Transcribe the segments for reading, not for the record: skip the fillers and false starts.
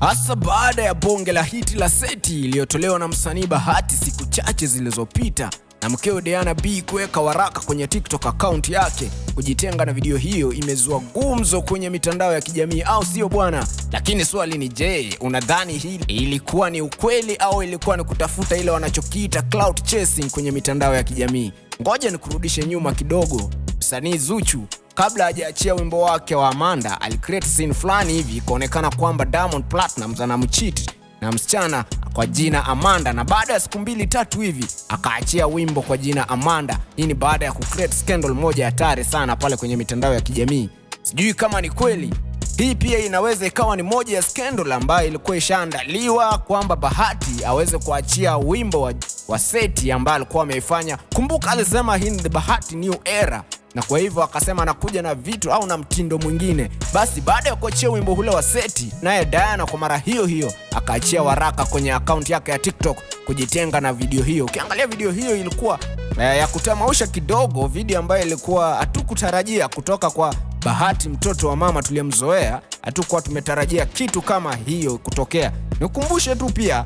hasa baada ya bonge la hiti la Seti iliyotolewa na msanii Bahati siku chache zilizopita na mkewe Diana B kuweka waraka kwenye TikTok account yake kujitenga na video hiyo. Imezua gumzo kwenye mitandao ya kijamii, au sio bwana? Lakini swali ni je, unadhani hili ilikuwa ni ukweli au ilikuwa ni kutafuta ile wanachokiita clout chasing kwenye mitandao ya kijamii? Ngoja nikurudishe nyuma kidogo. Msanii Zuchu kabla hajaachia wimbo wake wa Amanda alicreate scene fulani hivi kuonekana kwamba Diamond Platnumz anamcheat na msichana kwa jina Amanda, na baada ya siku 2-3 hivi akaachia wimbo kwa jina Amanda. Hii ni baada ya kucreate scandal moja hatari sana pale kwenye mitandao ya kijamii. Sijui kama ni kweli. Hii pia inaweza ikawa ni moja ya scandal ambayo ilikuwa ishaandaliwa kwamba Bahati aweze kuachia wimbo wa Seti ambao alikuwa ameifanya. Kumbuka alisema hii ni Bahati new era, na kwa hivyo akasema anakuja na vitu au na mtindo mwingine. Basi baada ya kuachia wimbo ule wa Seti, naye Diana kwa mara hiyo akaachia waraka kwenye account yake ya TikTok kujitenga na video hiyo. Ukiangalia video hiyo ilikuwa ya kutamausha kidogo, video ambayo ilikuwa hatukutarajia kutoka kwa Bahati, mtoto wa mama tuliyemzoea. Hatukuwa tumetarajia kitu kama hiyo kutokea. Nikukumbushe tu pia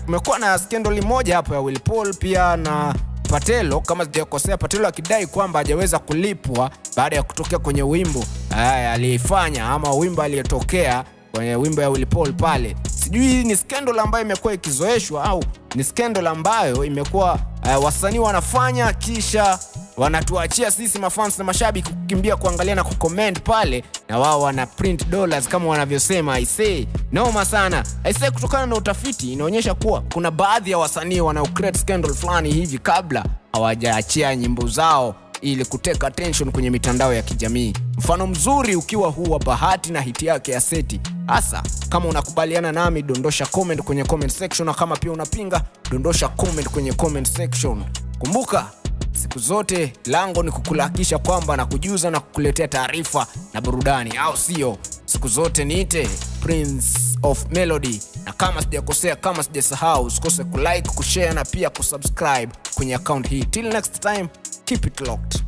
kumekuwa na scandal moja hapo ya Will Paul pia na Patelo, kama sijakosea, Patelo akidai kwamba hajaweza kulipwa baada ya kutokea kwenye wimbo alifanya ama wimbo aliyotokea kwenye wimbo ya Will Paul pale. Sijui ni scandal ambayo imekuwa ikizoeshwa au ni scandal ambayo imekuwa wasanii wanafanya kisha wanatuachia sisi mafans na mashabiki kukimbia kuangalia na kucomment pale, na wao wana print dollars kama wanavyosema. I say noma sana. I say kutokana na utafiti inaonyesha kuwa kuna baadhi ya wasanii wanao create scandal fulani hivi kabla hawajaachia nyimbo zao ili kuteka attention kwenye mitandao ya kijamii. Mfano mzuri ukiwa huu wa Bahati na hiti yake ya Seti. Hasa kama unakubaliana nami, dondosha comment kwenye comment section, na kama pia unapinga, dondosha comment kwenye comment section. Kumbuka siku zote lango ni kukulakisha kwamba na kujuza na kukuletea taarifa na burudani, au sio? Siku zote niite Prince of Melody, na kama sijakosea, kama sijasahau, usikose kulike, kushare na pia kusubscribe kwenye account hii. Till next time, keep it locked.